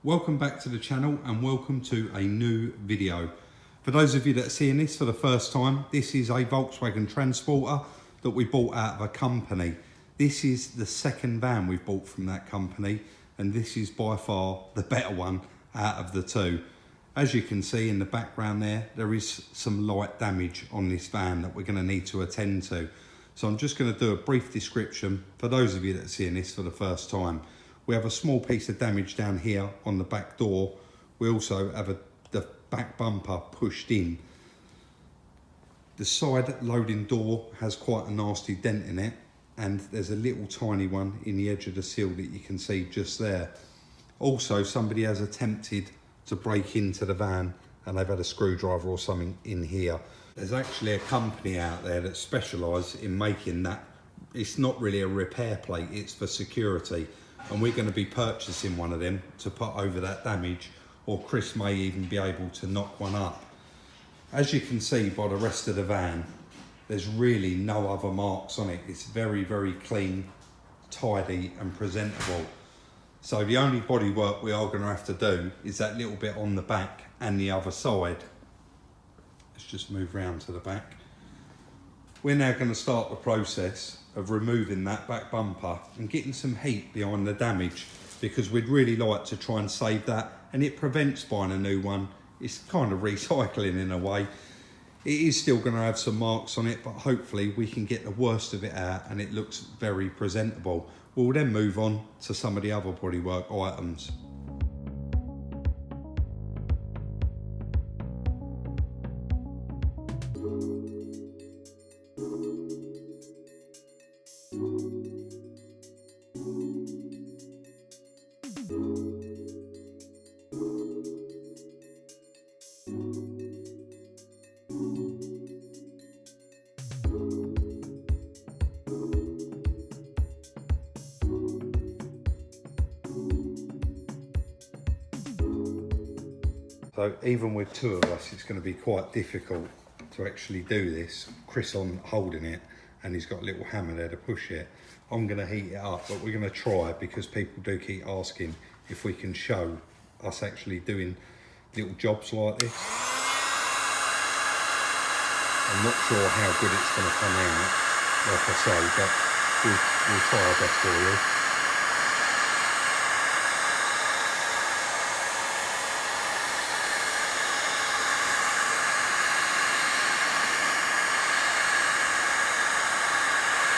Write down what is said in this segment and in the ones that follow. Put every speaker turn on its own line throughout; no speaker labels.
Welcome back to the channel and welcome to a new video. For those of you that are seeing this for the first time, this is a Volkswagen Transporter that we bought out of a company. This is the second van we've bought from that company, and this is by far the better one out of the two. As you can see in the background there is some light damage on this van that we're going to need to attend to. So I'm just going to do a brief description for those of you that are seeing this for the first time. We have a small piece of damage down here on the back door. We also have the back bumper pushed in. The side loading door has quite a nasty dent in it, and there's a little tiny one in the edge of the sill that you can see just there. Also, somebody has attempted to break into the van and they've had a screwdriver or something in here. There's actually a company out there that specialise in making that. It's not really a repair plate, it's for security. And we're going to be purchasing one of them to put over that damage, or Chris may even be able to knock one up. As you can see by the rest of the van, there's really no other marks on it. It's very, very clean, tidy and presentable. So the only body work we are going to have to do is that little bit on the back and the other side. Let's just move round to the back. We're now going to start the process of removing that back bumper and getting some heat behind the damage, because we'd really like to try and save that, and it prevents buying a new one. It's kind of recycling in a way. It is still going to have some marks on it, but hopefully we can get the worst of it out and it looks very presentable. We'll then move on to some of the other bodywork items. So even with two of us, it's going to be quite difficult to actually do this. Chris on holding it, and he's got a little hammer there to push it. I'm going to heat it up, but we're going to try, because people do keep asking if we can show us actually doing little jobs like this. I'm not sure how good it's going to come out, like I say, but we'll try our best for you.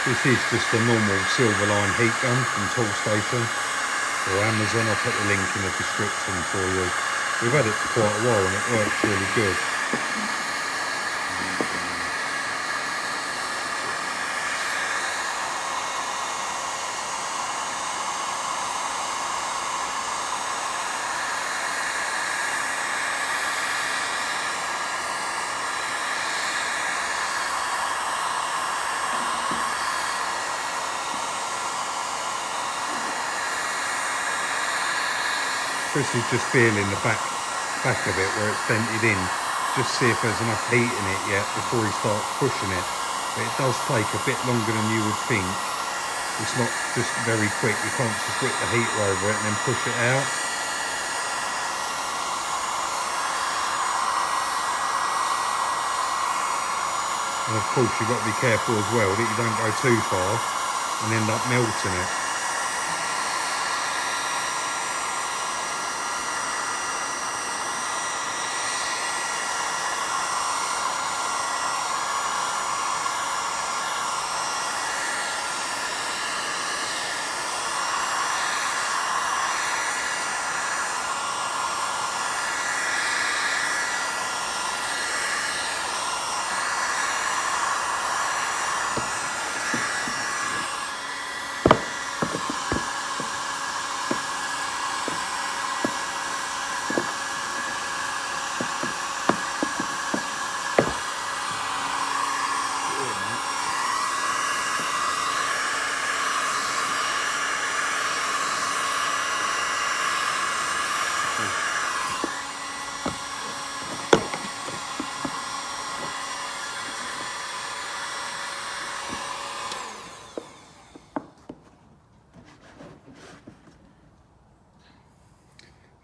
This is just a normal silver line heat gun from Toolstation or Amazon. I'll put the link in the description for you. We've had it for quite a while and it works really good. Chris is just feeling the back of it where it's dented in, just see if there's enough heat in it yet before he starts pushing it. But it does take a bit longer than you would think. It's not just very quick. You can't just whip the heater over it and then push it out. And of course you've got to be careful as well that you don't go too far and end up melting it.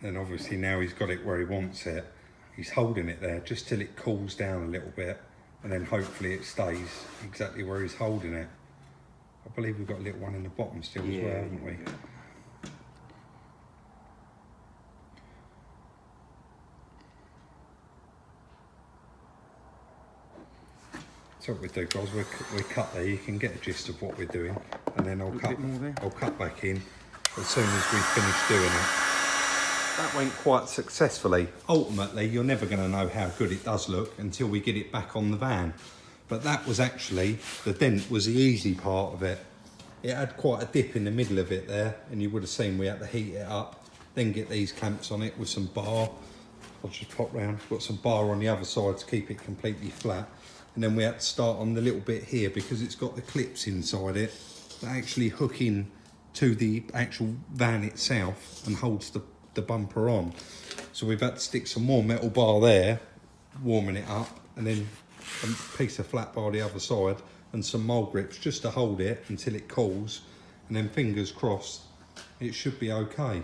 And obviously now he's got it where he wants it. He's holding it there just till it cools down a little bit, and then hopefully it stays exactly where he's holding it. I believe we've got a little one in the bottom still as well, haven't we? So what we do, guys, we cut there. You can get a gist of what we're doing, and then I'll cut back in as soon as we finish doing it. That went quite successfully. Ultimately, you're never going to know how good it does look until we get it back on the van. But that was actually, the dent was the easy part of it. It had quite a dip in the middle of it there, and you would have seen we had to heat it up, then get these clamps on it with some bar. I'll just pop round, got some bar on the other side to keep it completely flat. And then we had to start on the little bit here because it's got the clips inside it that actually hook in to the actual van itself and holds the bumper on. So we've had to stick some more metal bar there, warming it up, and then a piece of flat bar the other side and some mold grips just to hold it until it cools, and then fingers crossed it should be okay.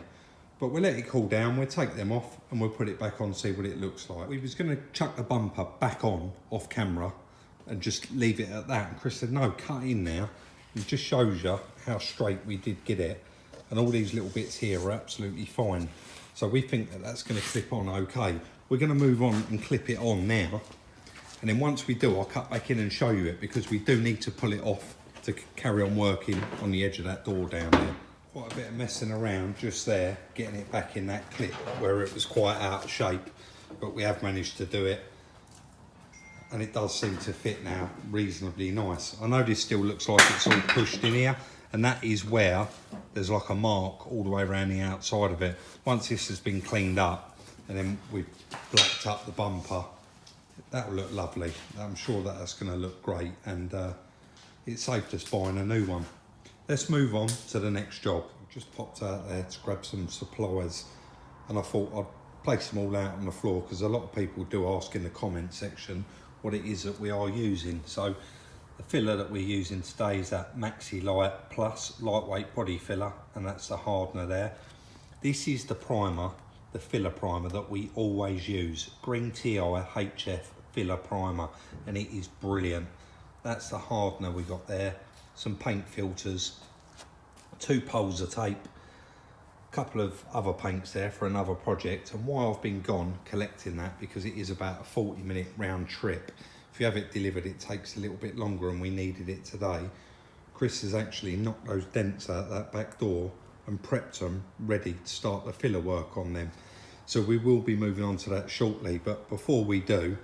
But we'll let it cool down, we'll take them off and we'll put it back on, see what it looks like. We was going to chuck the bumper back on off camera and just leave it at that, and Chris said no, cut in now. It just shows you how straight we did get it, and all these little bits here are absolutely fine. So we think that that's going to clip on okay. We're going to move on and clip it on now, and then once we do, I'll cut back in and show you it, because we do need to pull it off to carry on working on the edge of that door down there. Quite a bit of messing around just there, getting it back in that clip where it was quite out of shape, but we have managed to do it. And it does seem to fit now reasonably nice. I know this still looks like it's all pushed in here, and that is where there's like a mark all the way around the outside of it. Once this has been cleaned up and then we've blacked up the bumper, that will look lovely. I'm sure that that's going to look great, and it saved us buying a new one. Let's move on to the next job. I just popped out there to grab some supplies, and I thought I'd place them all out on the floor because a lot of people do ask in the comment section what it is that we are using. So the filler that we're using today is that Maxi Light Plus lightweight body filler, and that's the hardener there. This is the primer, the filler primer that we always use, Green TI HF filler primer, and it is brilliant. That's the hardener we got there, some paint filters, 2 poles of tape, a couple of other paints there for another project. And while I've been gone collecting that, because it is about a 40-minute round trip, if you have it delivered it takes a little bit longer, and we needed it today. Chris has actually knocked those dents out that back door and prepped them ready to start the filler work on them. So we will be moving on to that shortly, but before we do,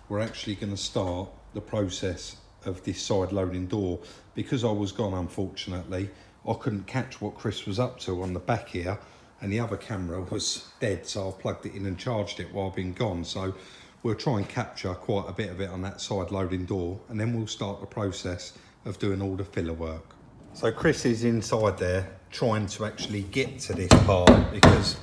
we're actually going to start the process of this side loading door. Because I was gone, unfortunately, I couldn't catch what Chris was up to on the back here, and the other camera was dead, so I've plugged it in and charged it while I've been gone. So we'll try and capture quite a bit of it on that side loading door, and then we'll start the process of doing all the filler work. So Chris is inside there trying to actually get to this part, because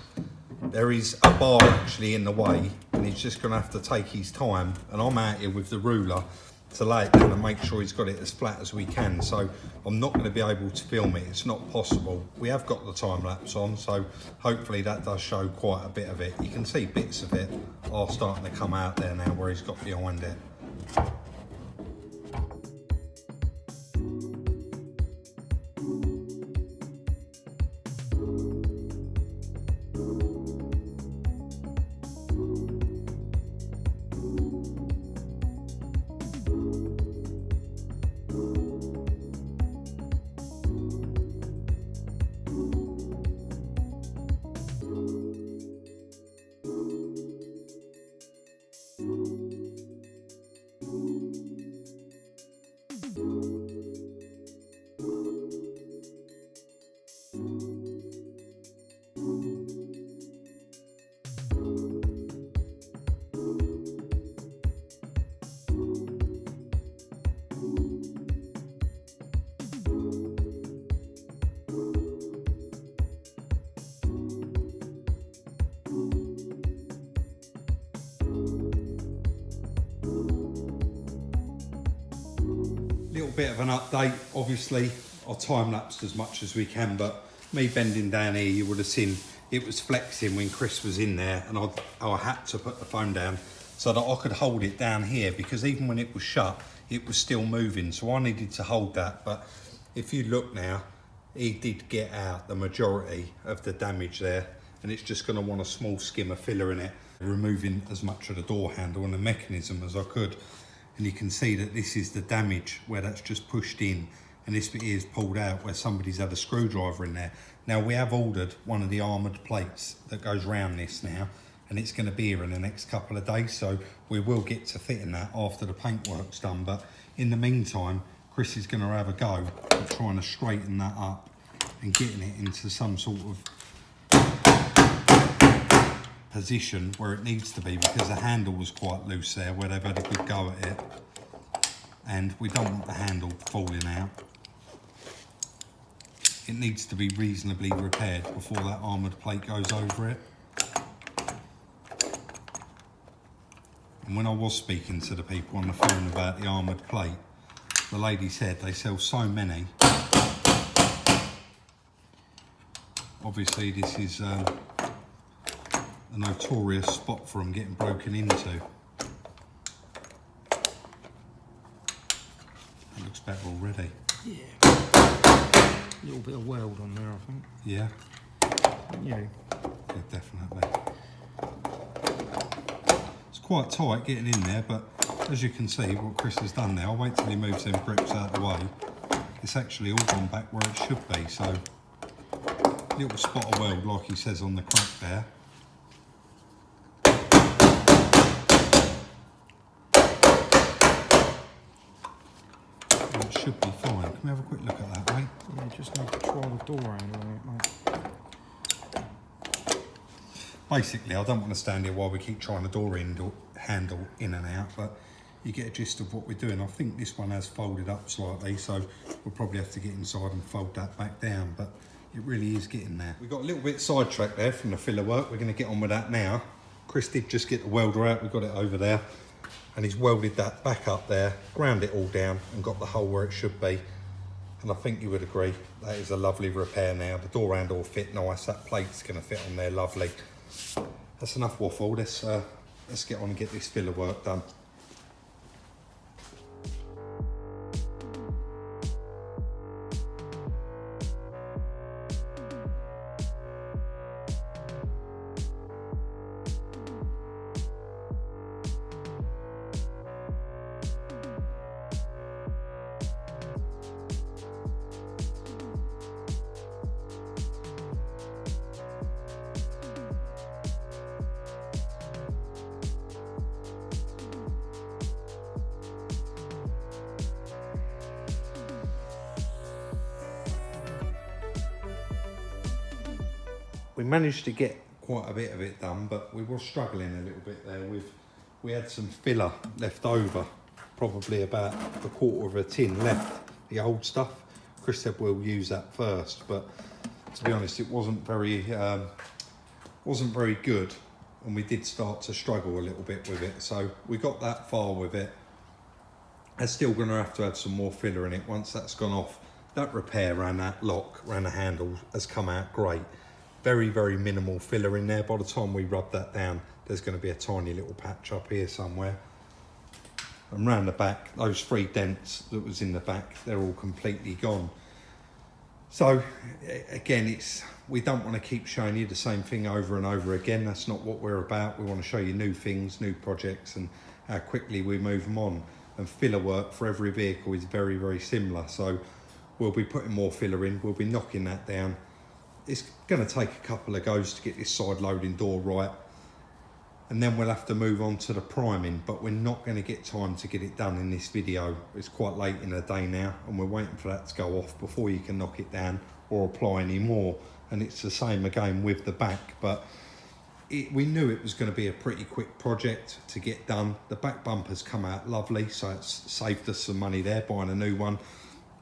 there is a bar actually in the way, and he's just going to have to take his time, and I'm out here with the ruler to lay it down and make sure he's got it as flat as we can. So I'm not going to be able to film it, it's not possible. We have got the time lapse on, so hopefully that does show quite a bit of it. You can see bits of it are starting to come out there now where he's got behind it. Bit of an update. Obviously I time lapsed as much as we can, but me bending down here, you would have seen it was flexing when Chris was in there, and I had to put the phone down so that I could hold it down here, because even when it was shut, it was still moving, so I needed to hold that. But if you look now, he did get out the majority of the damage there, and it's just going to want a small skim of filler in it, removing as much of the door handle and the mechanism as I could. And you can see that this is the damage where that's just pushed in, and this bit here is pulled out where somebody's had a screwdriver in there. Now, we have ordered one of the armoured plates that goes round this now, and it's going to be here in the next couple of days, so we will get to fitting that after the paintwork's done. But in the meantime, Chris is going to have a go at trying to straighten that up and getting it into some sort of position where it needs to be, because the handle was quite loose there where they've had a good go at it, and we don't want the handle falling out. It needs to be reasonably repaired before that armoured plate goes over it. And when I was speaking to the people on the phone about the armoured plate, the lady said they sell so many. Obviously this is a notorious spot for them getting broken into. It looks better already.
Yeah. A little bit of weld on there, I think.
Yeah?
Yeah.
Yeah, definitely. It's quite tight getting in there, but as you can see, what Chris has done now, I'll wait till he moves them grips out of the way. It's actually all gone back where it should be, so a little spot of weld, like he says on the crack there. And it should be fine. Can we have a quick look at that, mate?
Yeah, just need to try the door handle on it, mate.
Basically, I don't want to stand here while we keep trying the door handle in and out, but you get a gist of what we're doing. I think this one has folded up slightly, so we'll probably have to get inside and fold that back down, but it really is getting there. We got a little bit sidetracked there from the filler work. We're going to get on with that now. Chris did just get the welder out. We've got it over there, and he's welded that back up there, ground it all down, and got the hole where it should be. And I think you would agree, that is a lovely repair now. The door handle will fit nice. That plate's going to fit on there lovely. That's enough waffle. Let's get on and get this filler work done. We managed to get quite a bit of it done, but we were struggling a little bit there. We had some filler left over, probably about a quarter of a tin left, the old stuff. Chris said we'll use that first, but to be honest, it wasn't very good, and we did start to struggle a little bit with it. So we got that far with it. I'm still going to have to add some more filler in it once that's gone off. That repair around that lock, around the handle, has come out great. Very, very minimal filler in there. By the time we rub that down, there's going to be a tiny little patch up here somewhere. And round the back, those 3 dents that was in the back, they're all completely gone. So again, we don't want to keep showing you the same thing over and over again. That's not what we're about. We want to show you new things, new projects, and how quickly we move them on. And filler work for every vehicle is very, very similar. So we'll be putting more filler in, we'll be knocking that down. It's going to take a couple of goes to get this side loading door right, and then we'll have to move on to the priming, but we're not going to get time to get it done in this video. It's quite late in the day now, and we're waiting for that to go off before you can knock it down or apply any more. And it's the same again with the back, but we knew it was going to be a pretty quick project to get done. The back bumper's come out lovely, so it's saved us some money there buying a new one,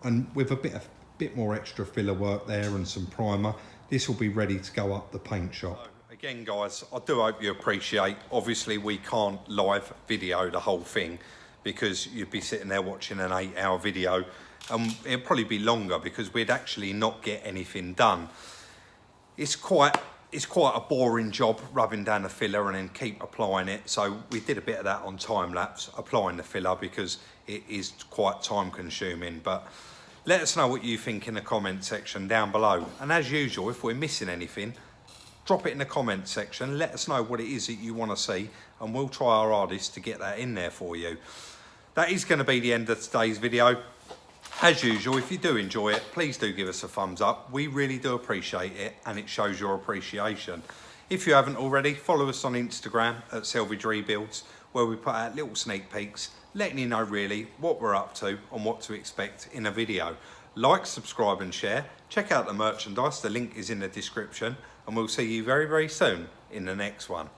and with a bit more extra filler work there and some primer, this will be ready to go up the paint shop. So, again guys, I do hope you appreciate, obviously we can't live video the whole thing because you'd be sitting there watching an 8-hour video, and it'd probably be longer because we'd actually not get anything done. It's quite it's quite a boring job rubbing down the filler and then keep applying it. So we did a bit of that on time lapse, applying the filler, because it is quite time consuming. But let us know what you think in the comment section down below. And as usual, if we're missing anything, drop it in the comment section. Let us know what it is that you want to see, and we'll try our hardest to get that in there for you. That is going to be the end of today's video. As usual, if you do enjoy it, please do give us a thumbs up. We really do appreciate it, and it shows your appreciation. If you haven't already, follow us on Instagram at Salvage Rebuilds, where we put out little sneak peeks, letting you know really what we're up to and what to expect in a video. Like, subscribe and share. Check out the merchandise, the link is in the description, and we'll see you very, very soon in the next one.